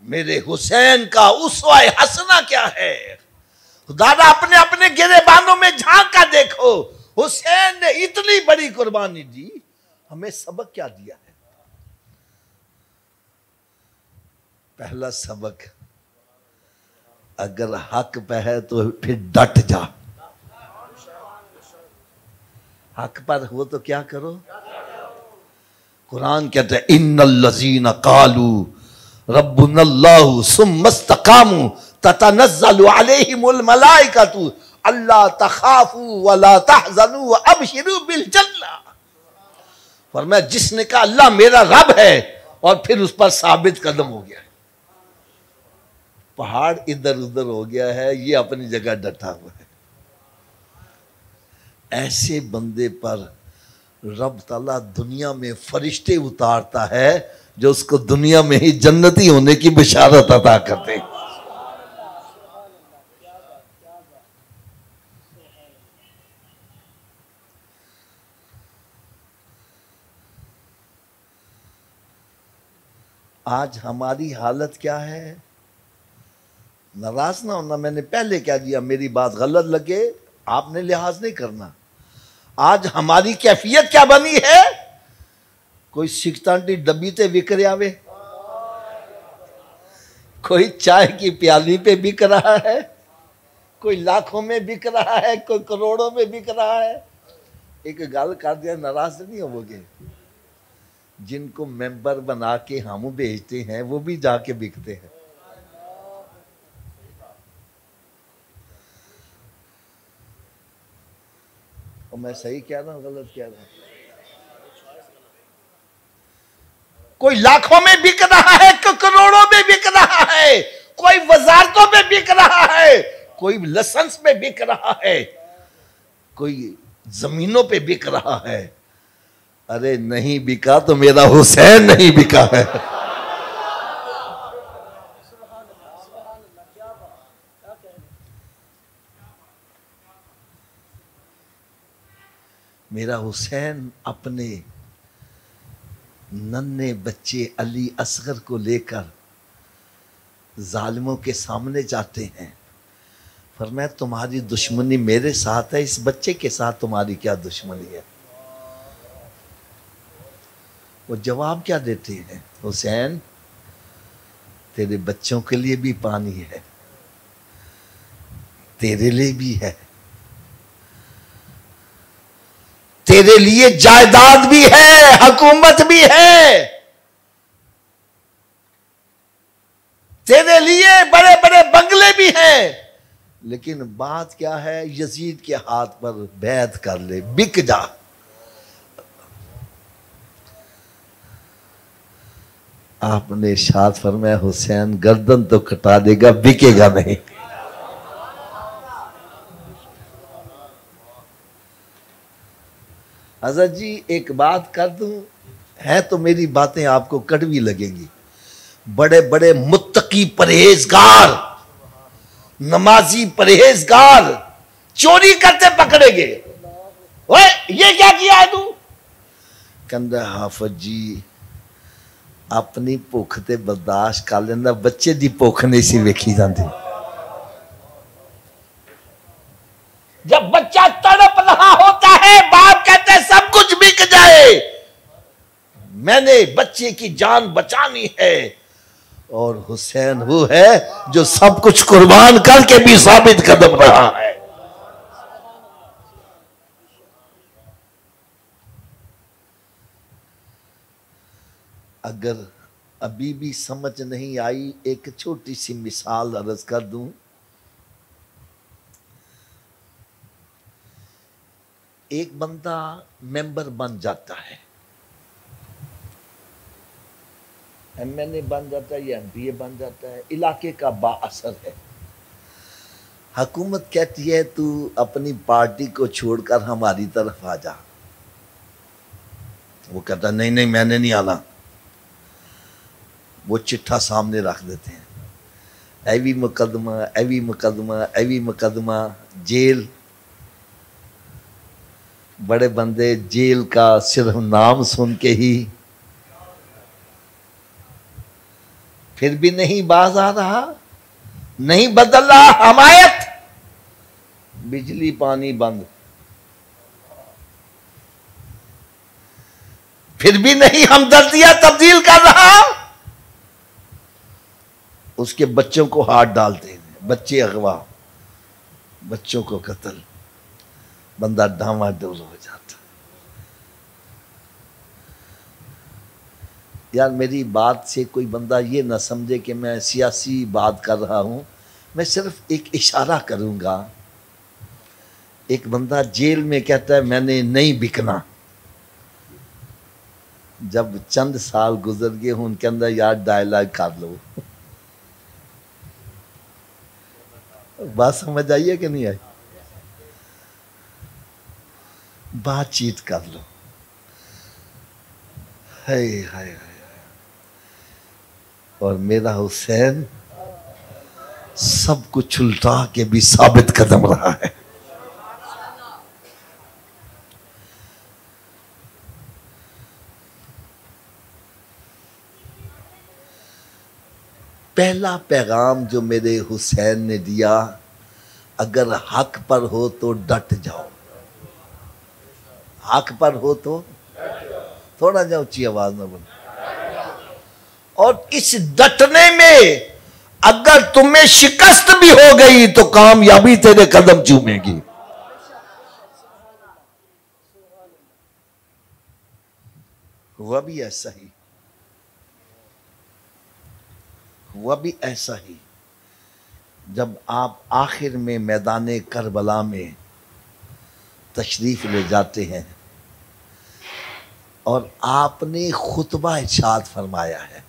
मेरे हुसैन का उसवा हसना क्या है। दादा अपने अपने गिरेबानों में झांक कर देखो, हुसैन ने इतनी बड़ी कुर्बानी दी, हमें सबक क्या दिया है। पहला सबक, अगर हक पे है तो फिर डट जा। हक पर हो तो क्या करो। कुरान कहते हैं इन्नल्लज़ीना कालू रब्बुनल्लाहु सुम्मस्तकामू ततनज़्ज़लु अलैहिमुल मलाइकतु अल्ला तखाफू वला तहज़नू व अबशिरू बिल जन्नह। फरमाया जिसने कहा अल्लाह मेरा रब है और फिर उस पर साबित कदम हो गया, पहाड़ इधर उधर हो गया है, ये अपनी जगह डटा हुआ है। ऐसे बंदे पर रब ताला दुनिया में फरिश्ते उतारता है जो उसको दुनिया में ही जन्नती होने की बिशारत अता करते हैं। आज हमारी हालत क्या है। नाराज ना होना, मैंने पहले क्या दिया, मेरी बात गलत लगे आपने लिहाज नहीं करना। आज हमारी कैफियत क्या बनी है। कोई सिकतांटी डब्बी ते बिक रहा है, कोई चाय की प्याली पे बिक रहा है, कोई लाखों में बिक रहा है, कोई करोड़ों में बिक रहा है। एक गल कर दिया, नाराज नहीं होगे। जिनको मेंबर बना के हम भेजते हैं वो भी जाके बिकते हैं। और मैं सही कह रहा हूं गलत कह रहा हूं। कोई लाखों में बिक रहा है, कोई करोड़ों में बिक रहा है, कोई वजारतों में बिक रहा है, कोई लाइसेंस में बिक रहा है, कोई जमीनों पे बिक रहा है। अरे नहीं बिका तो मेरा हुसैन नहीं बिका है। मेरा हुसैन अपने नन्हे बच्चे अली असगर को लेकर जालिमों के सामने जाते हैं। फरमाया तुम्हारी दुश्मनी मेरे साथ है, इस बच्चे के साथ तुम्हारी क्या दुश्मनी है। वो जवाब क्या देते हैं, हुसैन तेरे बच्चों के लिए भी पानी है, तेरे लिए भी है, तेरे लिए जायदाद भी है, हुकूमत भी है, तेरे लिए बड़े बड़े बंगले भी हैं। लेकिन बात क्या है, यजीद के हाथ पर बैत कर ले, बिक जा। आपने इरशाद फरमाया हुसैन गर्दन तो कटा देगा, बिकेगा नहीं। हजरत जी एक बात कर दूं, है तो मेरी बातें आपको कड़वी लगेंगी। बड़े बड़े मुत्तकी परहेजगार, नमाजी परहेजगार चोरी करते पकड़े गए। ओए ये क्या किया है तू। कहंदा हाफिज जी अपनी भुख ते बर्दाश्त कर लेंदा, बच्चे दी भुख नहीं सी वेखी जाती। जब बच्चा तड़प रहा होता है, बाप कहते हैं सब कुछ बिक जाए, मैंने बच्चे की जान बचानी है। और हुसैन वो है जो सब कुछ कुर्बान करके भी साबित कदम रहा है। अगर अभी भी समझ नहीं आई, एक छोटी सी मिसाल अर्ज कर दूं। एक बंदा मेंबर बन जाता है, एमएनए बन जाता है या एमपीए बन जाता है, इलाके का बाअसर है। हुकूमत कहती है तू अपनी पार्टी को छोड़कर हमारी तरफ आ जा। वो कहता नहीं नहीं मैंने नहीं आना। वो चिट्ठा सामने रख देते हैं, एवी मुकदमा, एवी मुकदमा, एवी मुकदमा, जेल। बड़े बंदे जेल का सिर्फ नाम सुन के ही फिर भी नहीं बाज आ रहा, नहीं बदल रहा हमायत, बिजली पानी बंद, फिर भी नहीं हमदर्दियां तब्दील कर रहा। उसके बच्चों को हाथ डालते हैं, बच्चे अगवा, बच्चों को कत्ल, बंदा डामाडोल हो जाता। यार मेरी बात से कोई बंदा ये ना समझे कि मैं सियासी बात कर रहा हूं, मैं सिर्फ एक इशारा करूंगा। एक बंदा जेल में कहता है मैंने नहीं बिकना, जब चंद साल गुजर गए हूं उनके अंदर यार डायलॉग कर लो। बात समझ आई है कि नहीं आई? बातचीत कर लो। हाय हाय हाय, और मेरा हुसैन सब कुछ उल्टा के भी साबित कदम रहा है। पहला पैगाम जो मेरे हुसैन ने दिया, अगर हक पर हो तो डट जाओ, हक पर हो तो थोड़ा जा ऊंची आवाज में बोलो, और इस डटने में अगर तुम्हें शिकस्त भी हो गई तो कामयाबी तेरे कदम चूमेगी। हुआ भी ऐसा ही, हुआ भी ऐसा ही। जब आप आखिर में मैदान करबला में तशरीफ ले जाते हैं और आपने खुतबा इरशाद फरमाया है,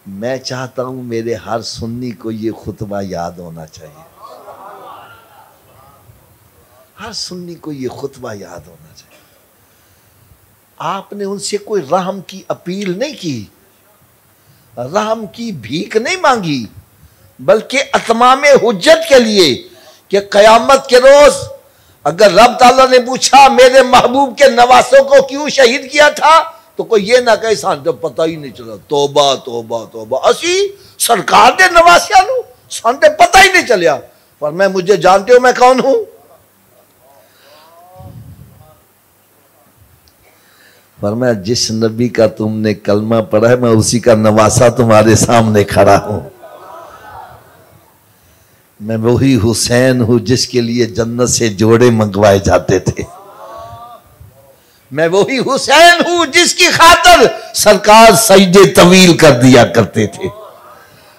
मैं चाहता हूं मेरे हर सुन्नी को ये खुतबा याद होना चाहिए, हर सुन्नी को ये खुतबा याद होना चाहिए। आपने उनसे कोई रहम की अपील नहीं की, रहम की भीख नहीं मांगी, बल्कि अतमाम हुज्जत के लिए कि क़यामत के रोज अगर रब ताला ने पूछा मेरे महबूब के नवासों को क्यों शहीद किया था, तो कोई ये ना कहे सान तो पता ही नहीं चला। तौबा तौबा तौबा, असी सरकार दे नवासिया नू सान ते पता ही नहीं चलिया। पर मैं, मुझे जानते हो मैं कौन हूं? पर मैं जिस नबी का तुमने कलमा पढ़ा है, मैं उसी का नवासा तुम्हारे सामने खड़ा हूं। मैं वही हुसैन हूं जिसके लिए जन्नत से जोड़े मंगवाए जाते थे। मैं वही हुसैन हूं जिसकी खातिर सरकार सजदे तवील कर दिया करते थे।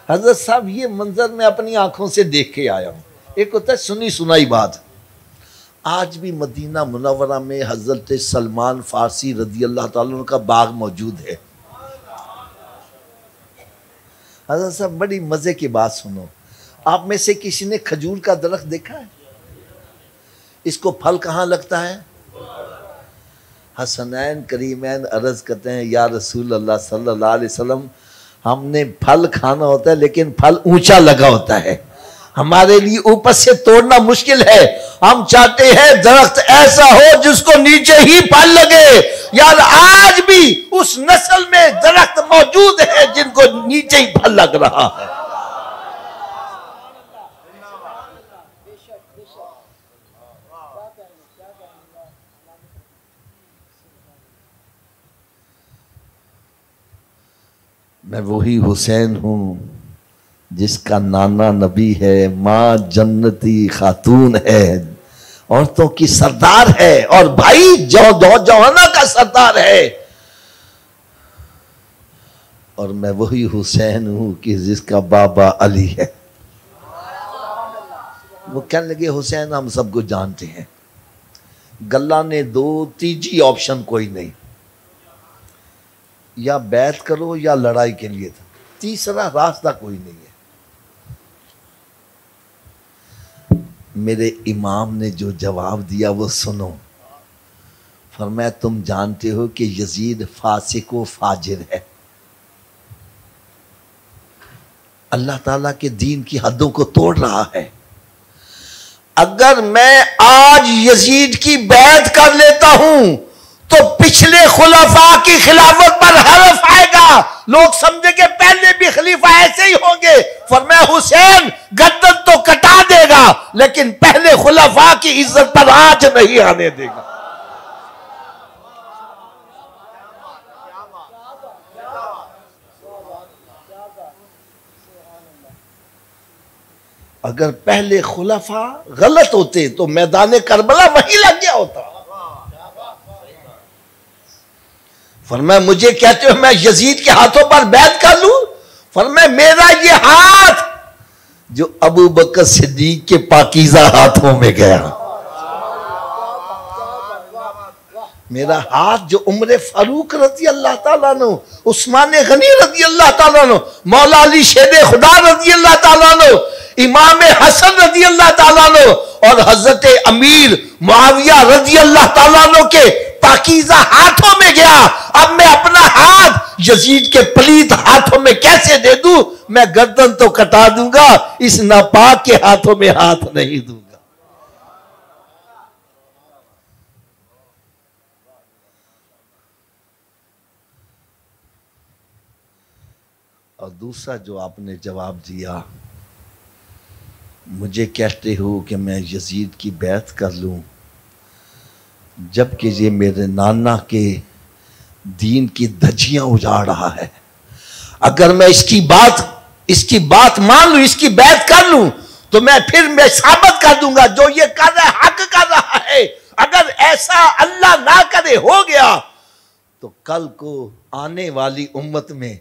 हजरत साहब, ये मंजर मैं अपनी आंखों से देख के आया हूं। एक होता है सुनी सुनाई बात। आज भी मदीना मुनव्वरा में हजरत सलमान फारसी रदी अल्लाह ताला अन्हु का बाग मौजूद है। हजरत साहब, बड़ी मजे की बात सुनो। आप में से किसी ने खजूर का दरख्त देखा है? इसको फल कहाँ लगता है? हसनैन करीमैन अर्ज करते हैं, या रसूल अल्लाह सल्लल्लाहु अलैहि वसल्लम, हमने फल खाना होता है लेकिन फल ऊंचा लगा होता है, हमारे लिए ऊपर से तोड़ना मुश्किल है। हम चाहते हैं दरख्त ऐसा हो जिसको नीचे ही फल लगे। यार आज भी उस नस्ल में दरख्त मौजूद है जिनको नीचे ही फल लग रहा है। मैं वही हुसैन हूं जिसका नाना नबी है, माँ जन्नती खातून है, औरतों की सरदार है, और भाई जवाना का सरदार है। और मैं वही हुसैन हूं कि जिसका बाबा अली है। वो कहने लगे हुसैन हम सबको जानते हैं। गल्ला ने दो, तीजी ऑप्शन कोई नहीं, या बैत करो या लड़ाई के लिए था, तीसरा रास्ता कोई नहीं है। मेरे इमाम ने जो जवाब दिया वो सुनो। फरमाया तुम जानते हो कि यजीद फासिक व फाजिर है, अल्लाह ताला के दीन की हदों को तोड़ रहा है। अगर मैं आज यजीद की बैत कर लेता हूं तो पिछले खुलाफा की खिलाफत पर हरफ आएगा, लोग समझेंगे पहले भी खलीफा ऐसे ही होंगे। फरमाया हुसैन गर्दन तो कटा देगा लेकिन पहले खुलाफा की इज्जत पर आंच नहीं आने देगा। अगर पहले खुलाफा गलत होते तो मैदान करबला वहीं लग गया होता। फरमाया मुझे कहते हो मैं यजीद के हाथों पर बैत कर लूं? फरमाया मेरा ये हाथ जो अबू बकर सिद्दीक के पाकीज़ा हाथों में गया, मेरा हाथ जो उमर फारूक रजी अल्लाह ताला नो, उस्मान गनी रजी अल्लाह ताला नो, मौला अली शेर खुदा रजी अल्लाह ताला नो, इमाम हसन रजी अल्लाह ताला नो और हजरत अमीर मुआविया रजी अल्लाह ताला नो के पाकीज़ा हाथों में गया। अब मैं अपना हाथ यजीद के पलीत हाथों में कैसे दे दूं? मैं गर्दन तो कटा दूंगा, इस नापाक के हाथों में हाथ नहीं दूंगा। और दूसरा जो आपने जवाब दिया, मुझे कहते हो कि मैं यजीद की बैत कर लूं, जबकि ये मेरे नाना के दीन की धज्जियां उजाड़ रहा है। अगर मैं इसकी बात मान लूं, इसकी बैत कर लूं, तो मैं साबित कर दूंगा जो ये कर रहा है हक कर रहा है। अगर ऐसा अल्लाह ना करे हो गया तो कल को आने वाली उम्मत में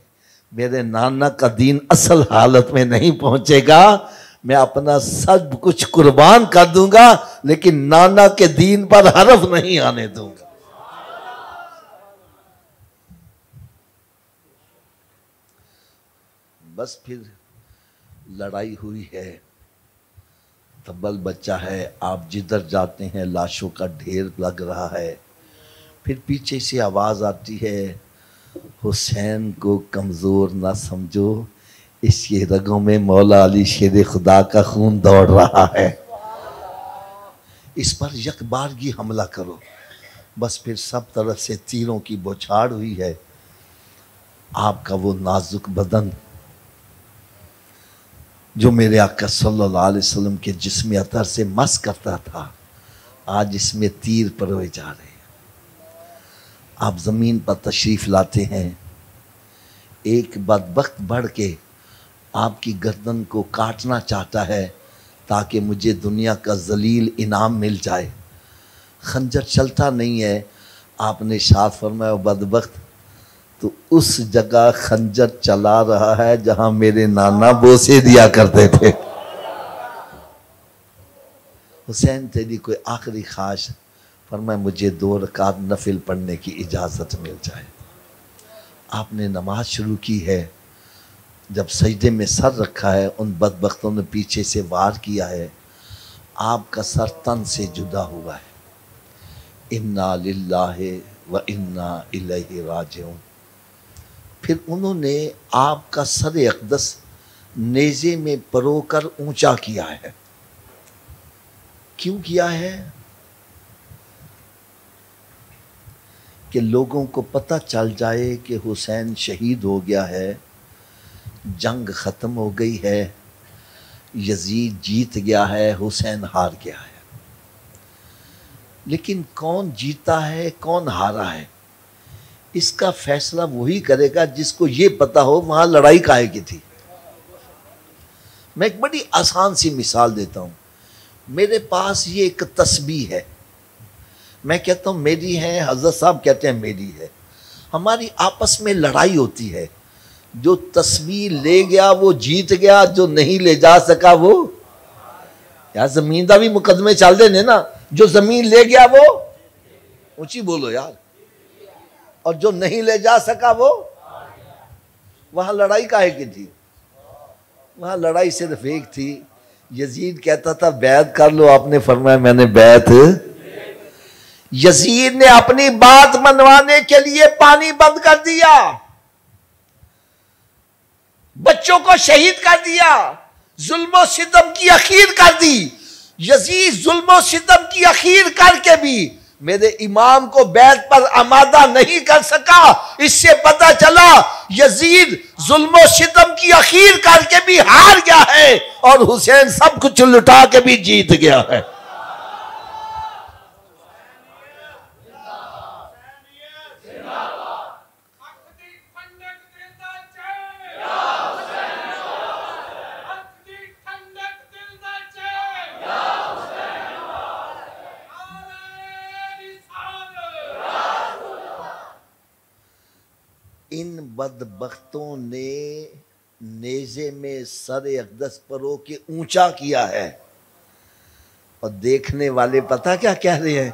मेरे नाना का दीन असल हालत में नहीं पहुंचेगा। मैं अपना सब कुछ कुर्बान कर दूंगा लेकिन नाना के दीन पर हरफ नहीं आने दूंगा। बस फिर लड़ाई हुई है, तबल बच्चा है, आप जिधर जाते हैं लाशों का ढेर लग रहा है। फिर पीछे से आवाज आती है, हुसैन को कमजोर ना समझो, इसके रगों में मौला अली शेर खुदा का खून दौड़ रहा है, इस पर यकबारगी हमला करो। बस फिर सब तरफ से तीरों की बौछार हुई है। आपका वो नाजुक बदन जो मेरे आका सल्लल्लाहु अलैहि वसल्लम के जिस्म अतर से मस करता था, आज इसमें तीर परोए जा रहे हैं। आप ज़मीन पर तशरीफ़ लाते हैं, एक बदबख्त बढ़ के आपकी गर्दन को काटना चाहता है ताकि मुझे दुनिया का जलील इनाम मिल जाए। खंजर चलता नहीं है, आपने शाद फरमाया बदबख्त तो उस जगह खंजर चला रहा है जहां मेरे नाना बोसे दिया करते थे। हुसैन तेरी कोई आखिरी ख्वाहिश? फरमाया मुझे 2 रकात नफिल पढ़ने की इजाज़त मिल जाए। आपने नमाज शुरू की है, जब सजदे में सर रखा है, उन बदबख्तों ने पीछे से वार किया है, आपका सर तन से जुदा हुआ है। इन्ना लिल्लाहि व इन्ना इलैहि राजिऊन। फिर उन्होंने आपका सर अक़दस नेज़े में परोकर ऊंचा किया है। क्यों किया है? कि लोगों को पता चल जाए कि हुसैन शहीद हो गया है, जंग ख़त्म हो गई है, यजीद जीत गया है, हुसैन हार गया है। लेकिन कौन जीता है कौन हारा है, इसका फैसला वही करेगा जिसको ये पता हो वहाँ लड़ाई काहे की थी। मैं एक बड़ी आसान सी मिसाल देता हूँ। मेरे पास ये एक तस्बीह है, मैं कहता हूँ मेरी है, हज़रत साहब कहते हैं मेरी है। हमारी आपस में लड़ाई होती है, जो तस्बीह ले गया वो जीत गया, जो नहीं ले जा सका वो, यार ज़मीन का भी मुकदमे चल रहे ने ना, जो ज़मीन ले गया वो ऊंची बोलो यार, और जो नहीं ले जा सका वो, वहाँ लड़ाई काहे की थी? वहाँ लड़ाई सिर्फ एक थी, यजीद कहता था बैत कर लो, आपने फरमाया मैंने बैत। यजीद ने अपनी बात मनवाने के लिए पानी बंद कर दिया, बच्चों को शहीद कर दिया, जुल्म सितम की अखीर कर दी। यजीद जुल्म सितम की अखीर करके भी मेरे इमाम को बैत पर आमादा नहीं कर सका। इससे पता चला यजीद जुल्म सितम की अखीर करके भी हार गया है और हुसैन सब कुछ लुटा के भी जीत गया है। इन बदबख्तों ने नेज़े में सर अक़दस परो के ऊंचा किया है और देखने वाले पता क्या कह रहे हैं,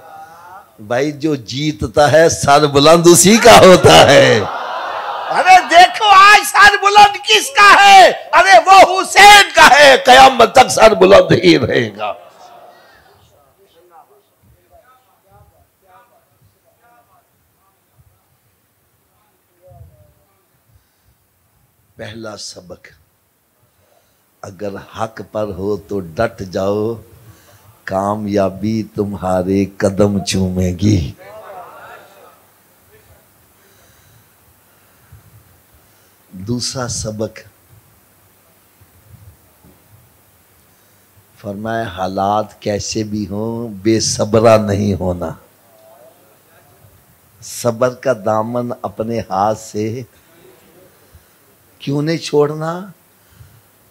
भाई जो जीतता है सर बुलंद उसी का होता है। अरे देखो आज सर बुलंद किसका है, अरे वो हुसैन का है, क़यामत तक सर बुलंद ही रहेगा। पहला सबक, अगर हक पर हो तो डट जाओ, कामयाबी तुम्हारे कदम चूमेगी। दूसरा सबक, फरमाए हालात कैसे भी हों बेसब्रा नहीं होना। सब्र का दामन अपने हाथ से क्यों नहीं छोड़ना।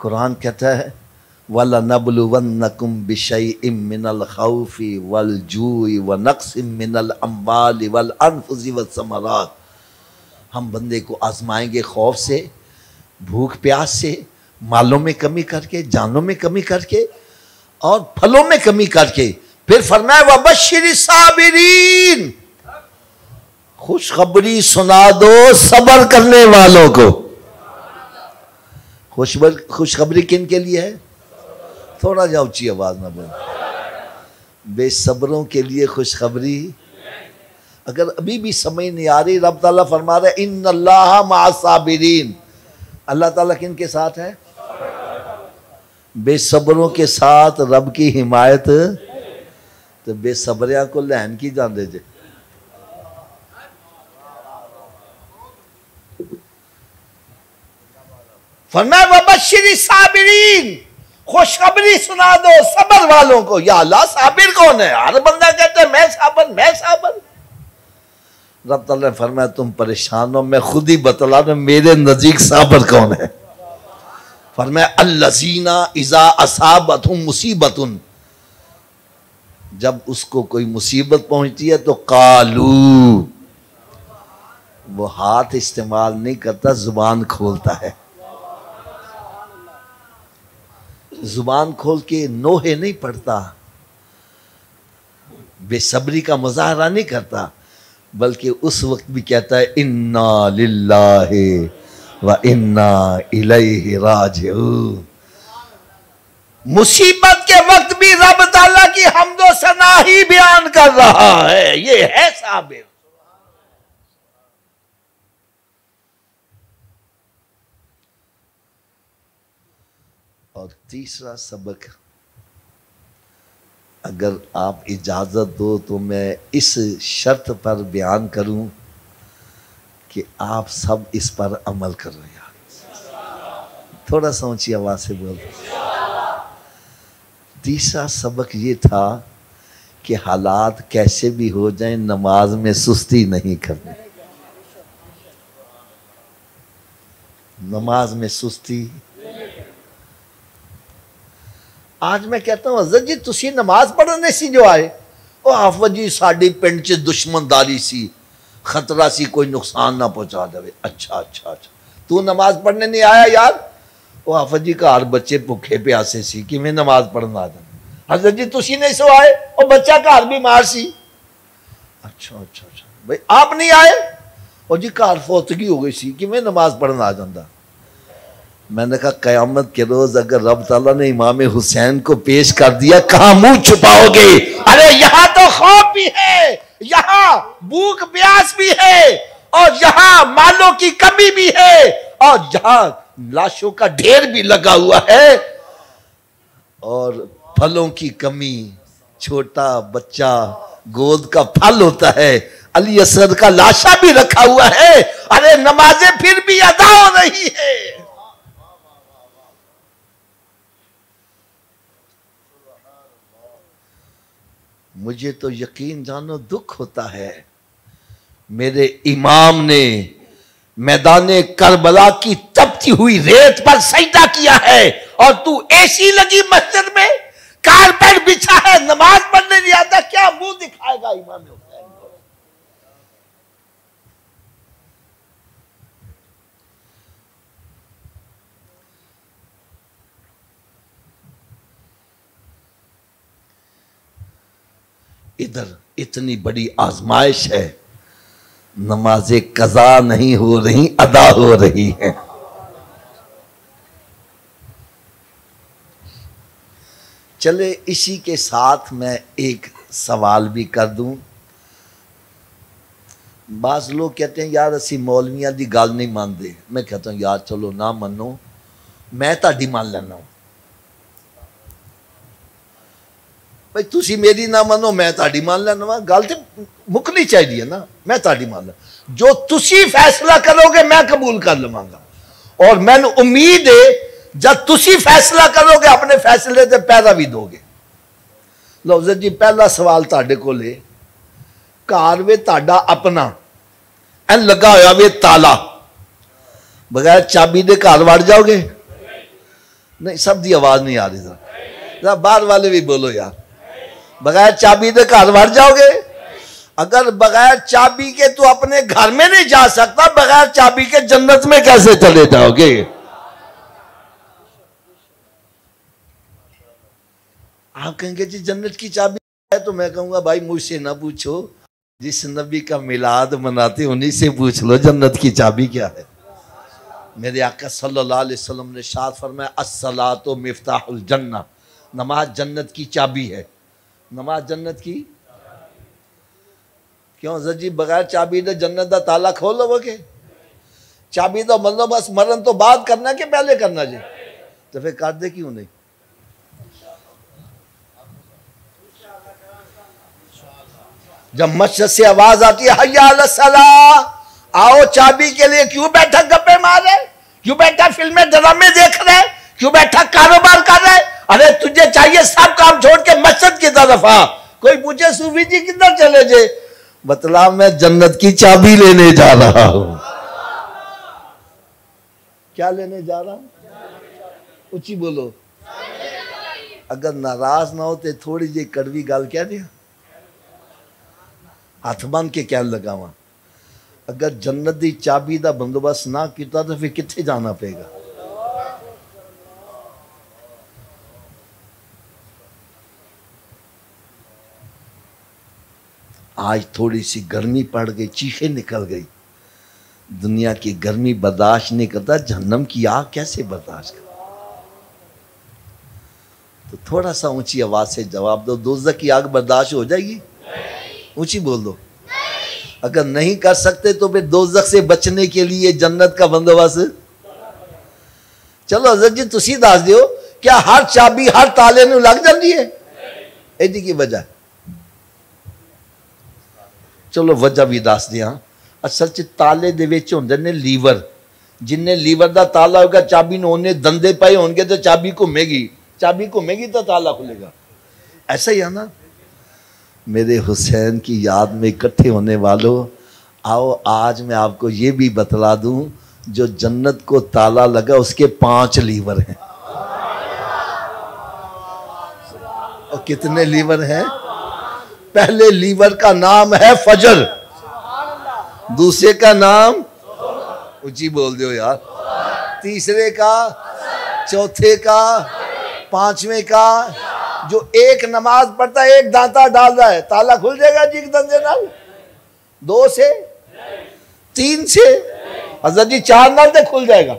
कुरान कहता है वला नबलुवन्नकुम बिशैइम मिनल खौफि वल जूइ व नक्सिम मिनल अम्वालि वल अनफुसि वस्समरात। हम बंदे को आजमाएंगे खौफ से, भूख प्यास से, मालों में कमी करके, जानों में कमी करके और फलों में कमी करके। फिर फरमाया वबश्शिरि साबिरीन, खुशखबरी सुना दो सब्र करने वालों को। खुशखबरी किन के लिए है, थोड़ा जा ऊंची आवाज ना बोल। बेसब्रों के लिए खुशखबरी। अगर अभी भी समझ नहीं आ रही, रब ताला फरमा रहे इन्नल्लाह मअस-साबिरीन। अल्लाह ताला किन के साथ है, बेसब्रों के साथ रब की हिमायत। तो बेसब्रिया को लैन की जाते जे। फरमाया वबश्शिरि साबिरीन, खुशखबरी सुना दो सब्र वालों को। या अल्लाह साबिर कौन है, हर बंदा कहता है मैं साबिर मैं साबिर। रब ताला ने फरमाया तुम परेशान हो, मैं खुद ही बतला रहा हूं मेरे नजीक साबिर कौन है। फरमाया अल्लज़ीना इज़ा असाबतहुम मुसीबतुन, जब उसको कोई मुसीबत पहुंचती है तो कालू, वो हाथ इस्तेमाल नहीं करता, जुबान खोलता है। जुबान खोल के नोहे नहीं पढ़ता, बेसब्री का मुजाहरा नहीं करता, बल्कि उस वक्त भी कहता है इन्ना लिल्लाहि व इन्ना इलैहि राजिऊन। मुसीबत के वक्त भी रब ताला की हम्दो सना ही बयान कर रहा है, ये है साबिर। और तीसरा सबक, अगर आप इजाजत दो तो मैं इस शर्त पर बयान करूं कि आप सब इस पर अमल करो। यार थोड़ा सा ऊंची आवाज से बोल। तीसरा सबक ये था कि हालात कैसे भी हो जाएं नमाज में सुस्ती नहीं करनी। नमाज में सुस्ती। आज मैं कहता हूं हज़रत जी तुसी नमाज पढ़ने सी जो आए, ओ हाफिज जी साडी पिंड च दुश्मनदारी सी, खतरा सी कोई नुकसान ना पहुंचा दे। अच्छा अच्छा अच्छा, तू नमाज पढ़ने नहीं आया यार। ओ हाफिज जी घर बच्चे भुखे प्यासे सी, किवें नमाज पढ़ना आ जाए। हज़रत जी तुसी नहीं सो आए, ओ बच्चा घर बीमार सी। अच्छा अच्छा अच्छा भाई आप नहीं आए, और जी घर फौतगी हो गई सी, किवें नमाज पढ़ना आ जाता। मैंने कहा कयामत के रोज अगर रब ताला ने इमाम हुसैन को पेश कर दिया, कहां मुंह छुपाओगे। अरे यहां तो खौफ भी है, यहां भूख प्यास भी है, और यहां मालों की कमी भी है, और जहां लाशों का ढेर भी लगा हुआ है, और फलों की कमी। छोटा बच्चा गोद का फल होता है। अली असद का लाशा भी रखा हुआ है। अरे नमाजें फिर भी अदा हो रही है। मुझे तो यकीन जानो दुख होता है, मेरे इमाम ने मैदाने करबला की तपती हुई रेत पर सजदा किया है और तू एसी लगी मस्जिद में कारपेट बिछा है, नमाज पढ़ने नहीं आता, क्या मुंह दिखाएगा इमाम हुसैन को? इधर इतनी बड़ी आजमाइश है, नमाजें कज़ा नहीं हो रही, अदा हो रही हैं। चले इसी के साथ मैं एक सवाल भी कर दूं। बास लोग कहते हैं यार असी मौलवियां दी गल नहीं मानते। मैं कहता हूं यार चलो ना मनो, मैं ताड़ी मान लेना हूं। भाई तुसी मेरी ना मनो, मैं ताड़ी मान लेना वा। गल तो मुकनी चाहिए ना, मैं ताड़ी मान ला। जो तुसी फैसला करोगे मैं कबूल कर लवांगा, और मैंने उम्मीद है जब तुसी फैसला करोगे अपने फैसले से पैदा भी दोगे। लो जी पहला सवाल ताड़े को ले, घर वे ताड़ा अपना एन लगा होया वे ताला, बगैर चाबी दे घर वड़ जाओगे? नहीं, सब दी आवाज नहीं आ रही। जरा बाहर वाले भी बोलो यार, बगैर चाबी दे घर वड़ जाओगे? अगर बगैर चाबी के तू अपने घर में नहीं जा सकता, बगैर चाबी के जन्नत में कैसे चले जाओगे? आप कहेंगे जी जन्नत की चाबी है, तो मैं कहूंगा भाई मुझसे ना पूछो, जिस नबी का मिलाद मनाते उन्हीं से पूछ लो जन्नत की चाबी क्या है। मेरे आका सल्लल्लाहु अलैहि वसल्लम ने शाद फरमाया अस्सलातु मिफ्ताहुल जन्नह, नमाज जन्नत की चाबी है। नमाज जन्नत की क्यों जी बगैर चाबी दे जन्नत का ताला खोल लोगे? चाबी तो मतलब बस मरण तो बाद करना के पहले करना जी, तो फिर कर दे क्यों नहीं? जब मस्जिद से आवाज आती है हय्या अला सलाह, आओ चाबी के लिए, क्यों बैठा गप्पे मार रहे, क्यों बैठा फिल्में ड्रामे देख रहे, क्यों बैठा कारोबार कर रहे? अरे तुझे चाहिए सब काम छोड़ के मस्जिद की तरफ आ। कोई पूछे सूफी जी किधर चले जे, बतला मैं जन्नत की चाबी लेने जा रहा हूं। क्या लेने जा रहा हूं? ऊंची बोलो। अगर नाराज ना हो तो थोड़ी जी कड़वी गल कह दिया, हाथ बन के कह लगावा। अगर जन्नत की चाबी का बंदोबस्त ना किया तो फिर कितने जाना पेगा? आज थोड़ी सी गर्मी पड़ गई, चीखें निकल गई। दुनिया की गर्मी बर्दाश्त नहीं करता, जहन्नम की आग कैसे बर्दाश्त कर? तो थोड़ा सा ऊंची आवाज से जवाब दो, दोज़ख की आग बर्दाश्त हो जाएगी? ऊंची बोल दो। अगर नहीं कर सकते तो फिर दोज़ख से बचने के लिए जन्नत का बंदोबस्त। चलो हज़रत जी तुसी दस दियो, क्या हर चाबी हर ताले नूं लग जाती है? एदी की वजह? चलो वजह भी दस दिया। असल च ताले दे विच हुंदे ने लीवर, जिन्ने लीवर का ताला होगा चाबी नूं उन्ने दंदे पाए होंगे तो चाबी घूमेगी, चाबी घूमेगी तो ताला खुलेगा। ऐसा ही है ना? मेरे हुसैन की याद में इकट्ठे होने वालों, आओ आज मैं आपको ये भी बतला दूं, जो जन्नत को ताला लगा उसके 5 लीवर हैं। और कितने लीवर हैं? पहले लीवर का नाम है फजर, दूसरे का नाम ऊंची बोल दो यार, तीसरे का, चौथे का, 5वें का। जो एक नमाज पढ़ता है एक दांता डाल रहा है, ताला खुल जाएगा जी दंदे नाल? 2 से 3 से हज़रत जी 4 नाल तो खुल जाएगा।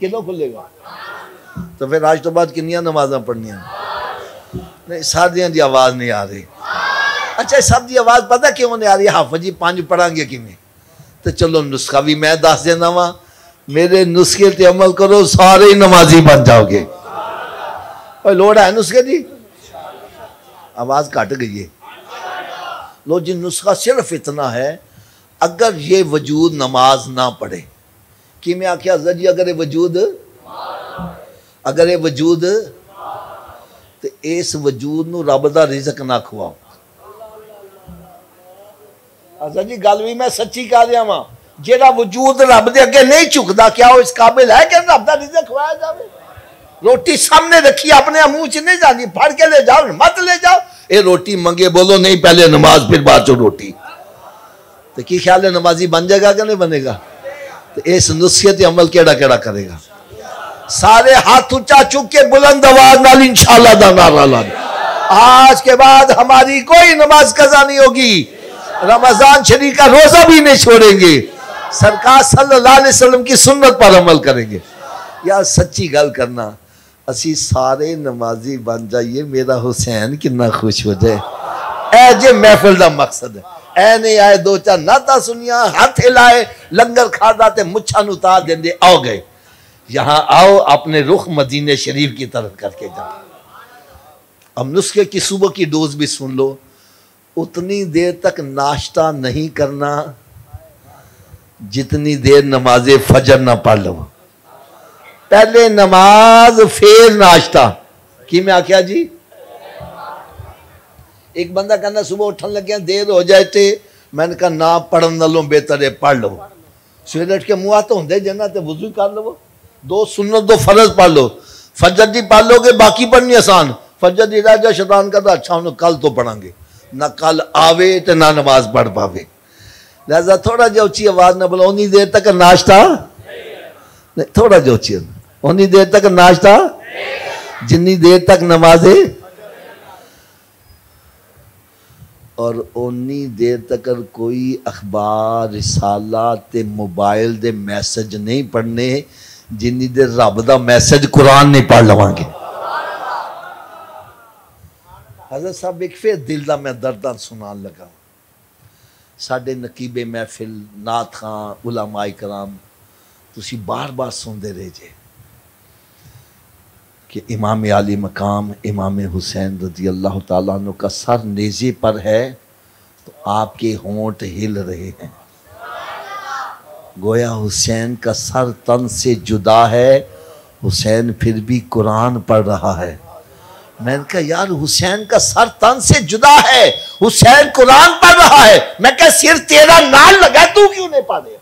कितों खुलेगा? तो फिर आज तो बाद कितनी नमाजा पढ़निया? नहीं, सारियां की आवाज नहीं आ रही। अच्छा सब की आवाज पता क्यों नहीं आ रही? हाफिज जी 5 पढ़ांगे किमें? तो चलो नुस्खा भी मैं दस देना वा, मेरे नुस्खे ते अमल करो, सारे ही नमाजी बन जाओगे। और लोड़ है नुस्खे की? आवाज घट गई है। लो जी नुस्खा सिर्फ इतना है, अगर ये वजूद नमाज ना पढ़े कि मैं आख्या जी अगर ये वजूद तो इस वजूद नू रब दा रिज़्क ना खुआओ। अच्छा जी गल भी मैं सच्ची कर रहा वा, जेड़ा वजूद रब दे अगे नहीं झुकदा क्या वो इस काबिल है कि रब दा रिज़्क खुआया जाए? रोटी सामने रखी अपने मुंह च नहीं जाती, फड़ के ले जाओ मत ले जाओ। ये रोटी मंगे बोलो नहीं पहले नमाज फिर बाद चो रोटी, तो की ख्याल है नमाजी बन जाएगा कि नहीं बनेगा? तो इस नुस्खे अमल केड़ा केड़ा करेगा? सारे हाथ ऊंचा चुक के बुलंद आवाज नाल इंशाअल्लाह दा नारा ला, आज के बाद हमारी कोई नमाज कज़ा नहीं होगी, रमजान शरीफ का रोजा भी नहीं छोड़ेंगे, सरकार सल्लल्लाहु अलैहि वसल्लम की सुन्नत पर अमल करेंगे। यार सच्ची गल करना, असी सारे नमाजी बन जाइए, मेरा हुसैन कितना खुश हो जाए। ए जे महफिल का मकसद है, ऐ नहीं आए दो चार नाता सुनिया हाथ हिलाए लंगर खादा ते मुच्छा उतार देंगे आओ गए। यहाँ आओ अपने रुख मदीने शरीफ की तरफ करके जाओ। अब नुस्खे की सुबह की डोज भी सुन लो, उतनी देर तक नाश्ता नहीं करना जितनी देर नमाजे फजर ना पढ़ लो। पहले नमाज फिर नाश्ता। कि मैं आख्या जी, एक बंदा कहना सुबह उठन लगे देर हो जाए थे, मैंने कहा ना पढ़न नालों बेहतर है पढ़ लो। सवेरे उठ के मुँह हाथ होंगे जाना तो वजू कर लो, दो सुन्नत दो फर्ज पढ़ लो। फजर दी पढ़ लोगे बाकी पढ़नी आसान, फजर दी राजा शैतान का अच्छा उन्हें कल तो पढ़ांगे, ना कल आवे तो ना नमाज पढ़ पावे। लिहाजा थोड़ा जो उच्ची आवाज ना बोलो, उन्नी देर तक नाश्ता नहीं, थोड़ा जो उच्ची, उन्नी देर तक नाश्ता जिन्नी देर तक नमाजे, और उन्नी देर तक कोई अखबार रिसाला ते मोबाइल दे मैसेज नहीं पढ़ने जिन्नी देर रब दा मैसेज कुरान नहीं पढ़ लवांगे। हज़रत साहब एक फिर दिल दा मैं दर्द सुनान लगा। साडे नकीबे महफिल नात खां उलमाए कराम तुसी बार बार सुनते रहे जे कि इमाम आली मकाम इमाम हुसैन रजी अल्लाह ताला अन्हु का सर नेज़े पर है तो आपके होंठ हिल रहे हैं। गोया हुसैन का सर तन से जुदा है, हुसैन फिर भी कुरान पढ़ रहा है। मैंने कहा यार हुसैन का सर तन से जुदा है, हुसैन कुरान पढ़ रहा है। मैं कहा सिर तेरा नाल लगा, तू क्यों नहीं पढ़े?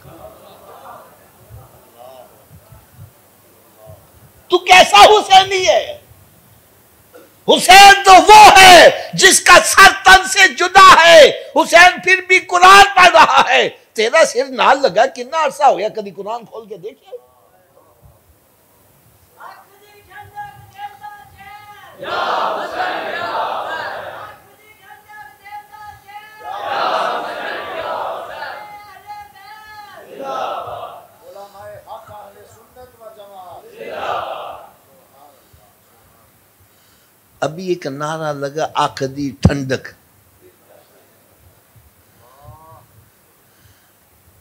तू कैसा हुसैनी है? हुसैन तो वो है जिसका सर तन से जुदा है, हुसैन फिर भी कुरान पढ़ रहा है। तेरा सिर नाल लगा कितना अरसा हो गया, कभी कुरान खोल के देखिए। अभी एक नारा लगा आखदी ठंडक।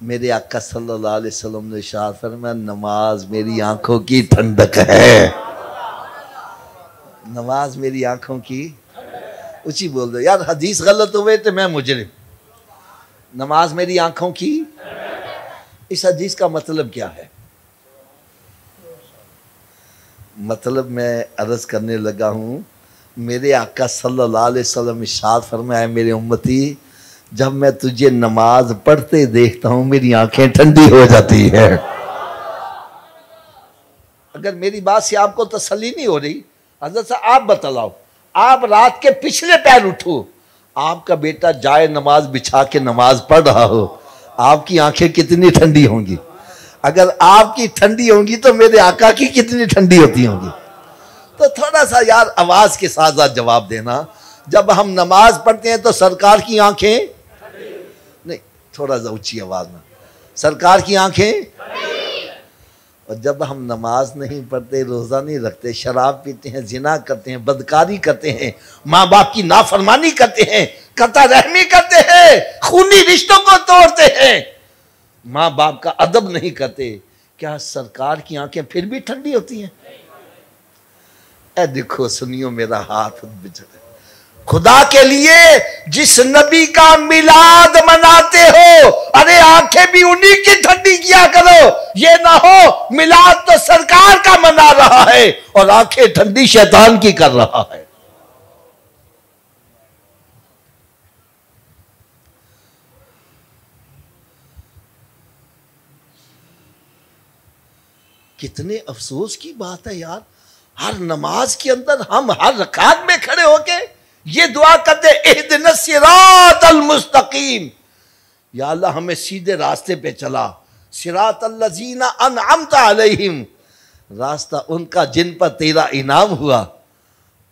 मेरे आका सल्लल्लाहु अलैहि वसल्लम ने इरशाद फरमाया नमाज मेरी आंखों की ठंडक है। नमाज मेरी आंखों की, ऊंची बोल दो यार, हदीस गलत हुए तो मैं मुजरिम। नमाज मेरी आंखों की, इस हदीस का मतलब क्या है? मतलब मैं अर्ज करने लगा हूँ, मेरे आका सल्लल्लाहु अलैहि वसल्लम इरशाद फरमाया मेरे उम्मती जब मैं तुझे नमाज पढ़ते देखता हूँ मेरी आंखें ठंडी हो जाती है। अगर मेरी बात से आपको तसल्ली नहीं हो रही, हज़रत साहब आप बतलाओ, आप रात के पिछले पैर उठो, आपका बेटा जाए नमाज बिछा के नमाज पढ़ रहा हो, आपकी आंखें कितनी ठंडी होंगी? अगर आपकी ठंडी होंगी तो मेरे आका की कितनी ठंडी होती होंगी? तो थोड़ा सा यार आवाज के साथ साथ जवाब देना। जब हम नमाज पढ़ते हैं तो सरकार की आंखें नहीं, थोड़ा सा ऊंची आवाज में, सरकार की आंखें। और जब हम नमाज नहीं पढ़ते, रोजा नहीं रखते, शराब पीते हैं, जिना करते हैं, बदकारी करते हैं, माँ बाप की नाफरमानी करते हैं, कता रहमी करते हैं, खूनी रिश्तों को तोड़ते हैं, माँ बाप का अदब नहीं करते, क्या सरकार की आंखें फिर भी ठंडी होती हैं? ए देखो सुनियो मेरा हाथ बिछड़, खुदा के लिए जिस नबी का मिलाद मनाते हो, अरे आंखें भी उन्हीं की ठंडी किया करो। ये ना हो मिलाद तो सरकार का मना रहा है और आंखें ठंडी शैतान की कर रहा है। कितने अफसोस की बात है यार, हर नमाज के अंदर हम हर रकात में खड़े होके ये दुआ करते, इहदिनस सिरातल मुस्तकीम, या अल्लाह हमें सीधे रास्ते पे चला, सिरातल लजीना अनअमता अलैहिम, रास्ता उनका जिन पर तेरा इनाम हुआ।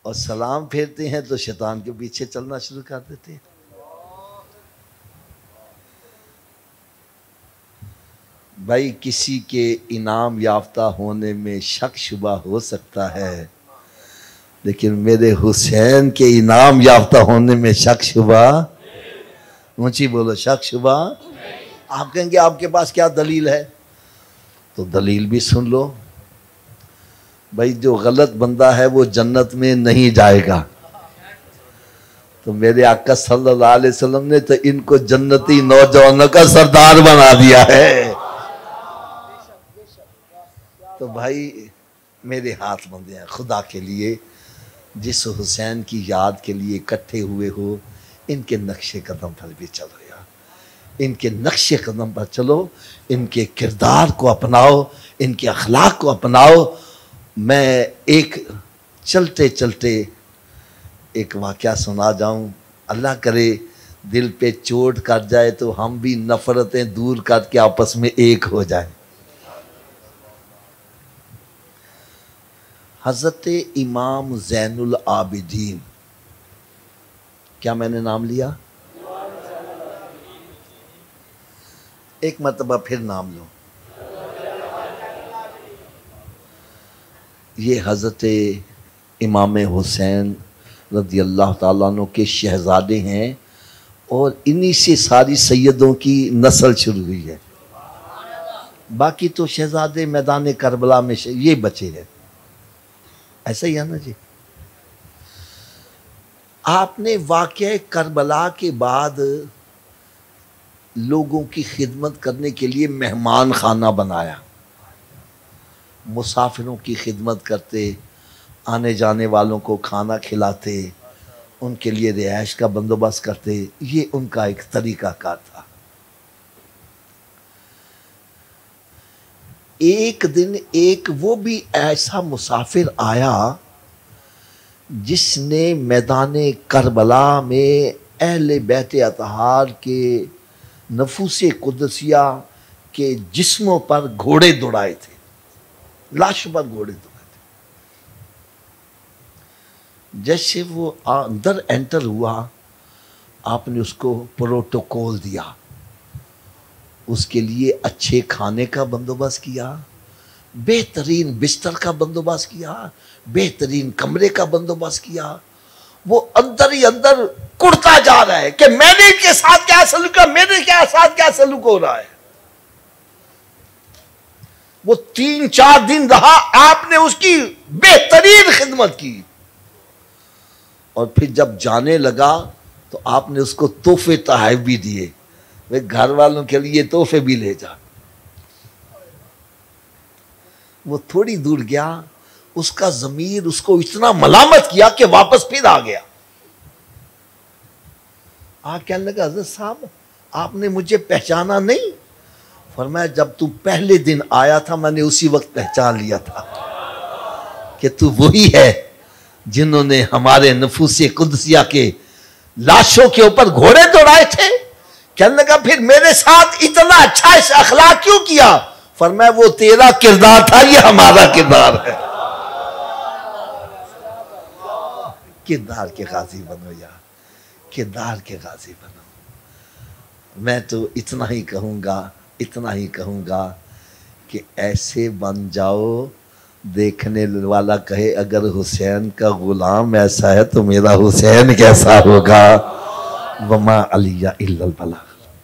और सलाम फेरते हैं तो शैतान के पीछे चलना शुरू कर देते हैं। भाई किसी के इनाम याफ्ता होने में शक शुबा हो सकता है, लेकिन मेरे हुसैन के इनाम याफ्ता होने में शक शुबा, ऊंची बोलो, शक शुबा। आप कहेंगे आपके पास क्या दलील है, तो दलील भी सुन लो। भाई जो गलत बंदा है वो जन्नत में नहीं जाएगा, तो मेरे आका सल्लल्लाहु अलैहि वसल्लम ने तो इनको जन्नती नौजवानों का सरदार बना दिया है। तो भाई मेरे हाथ बंधे हैं खुदा के लिए, जिस हुसैन की याद के लिए इकट्ठे हुए हो, इनके नक्शे कदम पर भी चलो यार, इनके नक्शे कदम पर चलो, इनके किरदार को अपनाओ, इनके अखलाक को अपनाओ। मैं एक चलते चलते एक वाक़या सुना जाऊं, अल्लाह करे दिल पे चोट कर जाए तो हम भी नफरतें दूर करके आपस में एक हो जाए। हज़रत इमाम ज़ैनुल आबिदीन, क्या मैंने नाम लिया? एक मरतबा फिर नाम लो। ये हज़रत इमाम हुसैन रज़ी अल्लाह ताला अन्हु के शहज़ादे हैं और इन्हीं से सारी सैयदों की नस्ल शुरू हुई है। बाकी तो शहज़ादे मैदान करबला में ये बचे हैं। ऐसा ही है ना जी। आपने वाक़या करबला के बाद लोगों की खिदमत करने के लिए मेहमान खाना बनाया, मुसाफिरों की खिदमत करते, आने जाने वालों को खाना खिलाते, उनके लिए रिहाइश का बंदोबस्त करते, ये उनका एक तरीक़ाकार था। एक दिन एक वो भी ऐसा मुसाफिर आया जिसने मैदान करबला में अहले बैत अतहार के नफूसे कुदसिया के जिस्मों पर घोड़े दौड़ाए थे, लाश पर घोड़े दौड़ाए थे। जैसे वो अंदर एंटर हुआ, आपने उसको प्रोटोकॉल दिया, उसके लिए अच्छे खाने का बंदोबस्त किया, बेहतरीन बिस्तर का बंदोबस्त किया, बेहतरीन कमरे का बंदोबस्त किया। वो अंदर ही अंदर कुड़ता जा रहा है कि मैंने इनके साथ क्या सलूक किया, मेरे साथ क्या सलूक हो रहा है। वो 3-4 दिन रहा, आपने उसकी बेहतरीन खिदमत की और फिर जब जाने लगा तो आपने उसको तोहफे तोहफे भी दिए, वे घर वालों के लिए तोहफे भी ले जा। वो थोड़ी दूर गया, उसका ज़मीर उसको इतना मलामत किया कि वापस फिर आ गया। कहने लगा, हज़रत साहब आपने मुझे पहचाना नहीं? फरमाया, जब तू पहले दिन आया था मैंने उसी वक्त पहचान लिया था कि तू वही है जिन्होंने हमारे नफूसे कुदसिया के लाशों के ऊपर घोड़े दौड़ाए थे। कहने लगा, फिर मेरे साथ इतना अच्छा इस अखलाक क्यों किया? फरमाया, वो तेरा किरदार था, ये हमारा किरदार है। किरदार के गाजी बनो यार, किरदार के गाजी बनो। मैं तो इतना ही कहूँगा कि ऐसे बन जाओ देखने वाला कहे अगर हुसैन का गुलाम ऐसा है तो मेरा हुसैन कैसा होगा। वमा अलिया इल्लल बला।